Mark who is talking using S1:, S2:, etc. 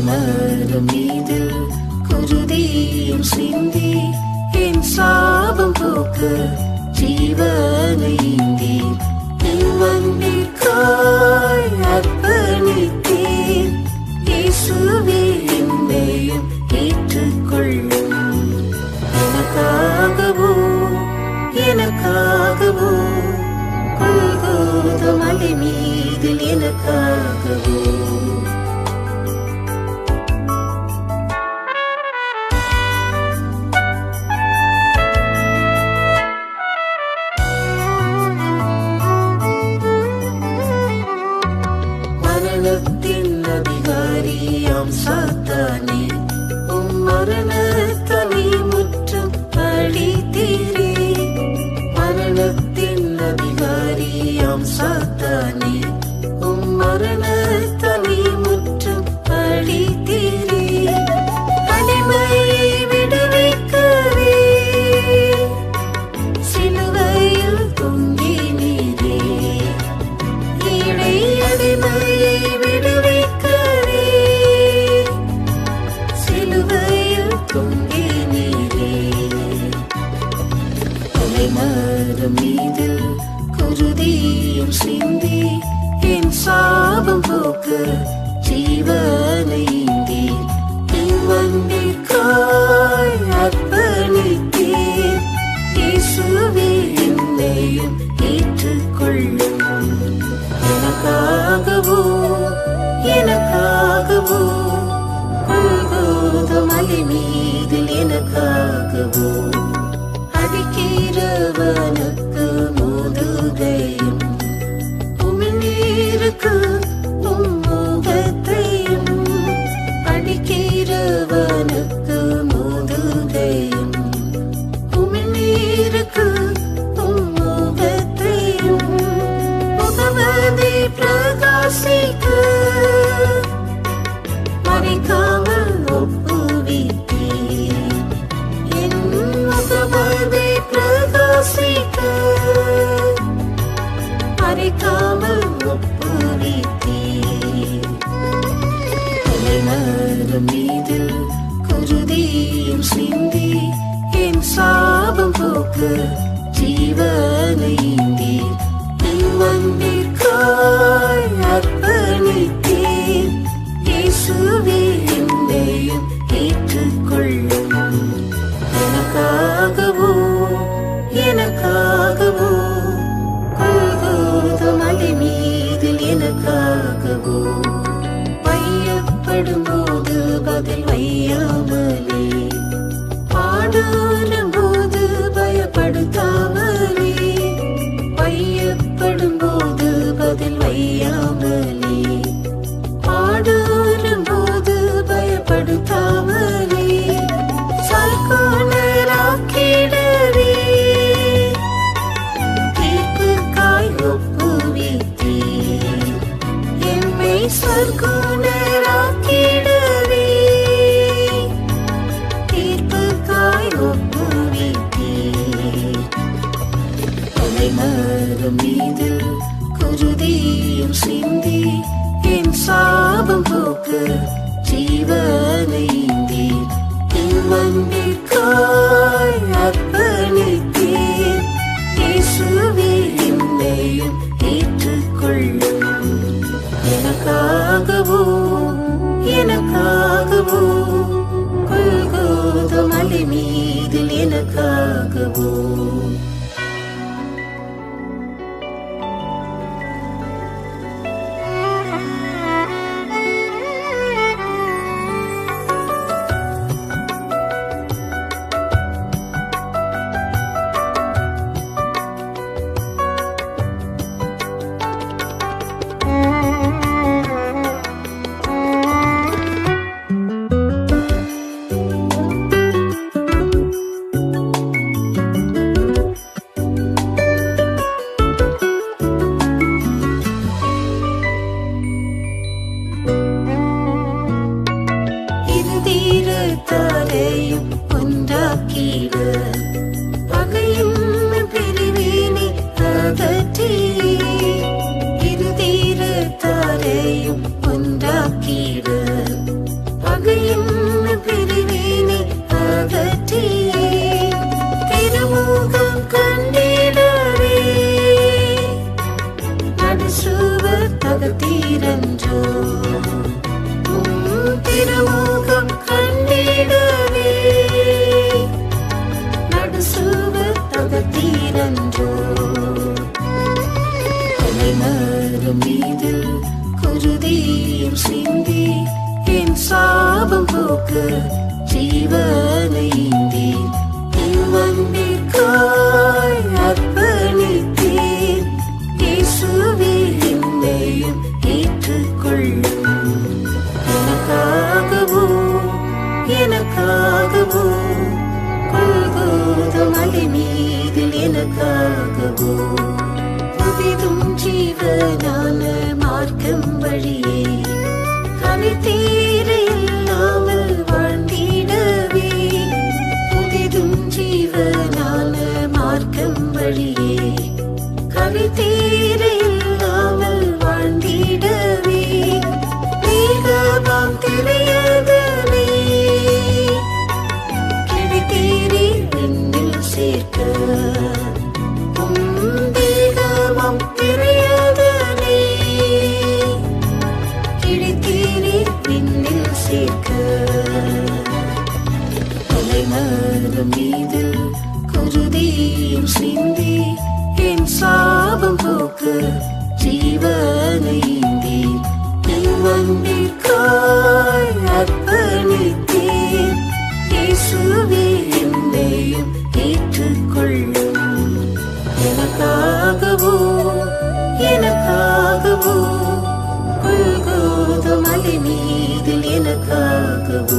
S1: மரம் மீது குருதியும் சிந்தி என் சாபம் போக்க ஜீவனை ஈந்தீர். இவ்வன்பிற்காய் அர்ப்பணித்தீர். இயேசுவே என்னையும் ஏற்றுக்கொள்ளும். எனக்காகவோ கொல்கோதா மலை மீதில் எனக்காகவோ மரணத்தின் அதிகாரியாம் சாத்தானே, உம் மரணத்தலை முற்றும் அழித்தீரே. மரணத்தின் அதிகாரியாம் சாத்தானே, உம் மரணத்தலை முற்றும் அழித்தீரே. அடிமையை விடுவிக்கவே சிலுவையில் தொங்கினீரே. ஏழை அடிமையை விடுவிக்கவே சிலுவையில் தொங்கினீரே. மரம் மீது குருதியும் சிந்தி என் சாபம் போக்க ஜீவனை ஈந்தீர். இவ்வன்பிற்காய் அர்ப்பணித்தீர். இயேசுவே என்னையும் ஏற்றுக்கொள்ளும். எனக்காகவோ கொல்கோதா மலை மீதில் எனக்காகவோ அடிக்கிறவனுக்கு முதுகையும் உமிழ்நீருக்கு உம் முகத்தையும். அடிக்கிறவனுக்கு முதுகையும் உமிழ்நீருக்கு உம் முகத்தையும். முகமதி பிரகாசிக்க மறைக்காமல் ஒப்புவித்தீர். என் முகமதி பிரகாசிக்க மறைக்காமல் ஒப்புவித்தீர். மரம் மீது குருதியும் சிந்தி என் சாபம் போக்க ஜீவனை ஈந்தீர். இவ்வன்பிற்காய் அர்ப்பணித்தீர். இயேசுவே என்னையும் ஏற்றுக்கொள்ளும். எனக்காகவோ கொல்கோதா மலை மீதில் எனக்காகவோ வையப்படும் போது பதில் வையாமலே, பாடுறும் போது பயப்படுத்தாமலே. வையப்படும் போது பதில் வையாமலே, பாடுறும் போது பயப்படுத்தாமலே. சர்க்குணராக்கிடவே தீர்ப்புக்காய் ஒப்புவித்தீர். எம்மை சர்க்குணராக்கிடவே தீர்ப்புக்காய் ஒப்புவித்தீர். மரம் மீது குருதியும் சிந்தி என் சாபம் போக்க ஜீவனை ஈந்தீர். இவ்வன்பிற்காய் அர்ப்பணித்தீர். இயேசுவே என்னையும் ஏற்றுக்கொள்ளும். எனக்காகவோ கொல்கோதா மலை மீதில் எனக்காகவோ நடுசுவர் தகத்தீரன்றோ திருமுகம் கண்டிடவே நடுசுவர் தகத்தீரன்றோ அலைமரம் மீது குருதியும் சிந்தி என் சாபம் போக்க ஜீவனை ஈந்தி இவ்வன்பிற்காய் அர்ப்பணித்தேன் இயேசுவே என்னையும் ஏற்றுக்கொள்ளும் எனக்காகவோ கொல்கோத மலை மீதில் எனக்காகவோ புதிதும் ஜீவனான மார்க்கம் வழியே கனித்தீர இல்லாமல் வாழ்ந்திடவே புதிதும் ஜீவனான மார்க்கம் வழியே கனித்தீர இல்லாமல் வாழ்ந்திடவே மேகமாம் திரையதனை கிடைத்தீரே விண்ணில் சேர்க்க தேகமாம் திரையதனை கிடைத்தீரே விண்ணில் சேர்க்க அலைமரம் மீது குருதியும் சிந்தி என் சாபம் போக்க ஜீவனை ஈந்தி இவ்வன்பிற்காய் அர்ப்பணித்தேன் இயேசுவே என்னையும் ஏற்றுக்கொள்ளும் எனக்காகவோ கொல்கோத மலை மீதில் எனக்காகவோ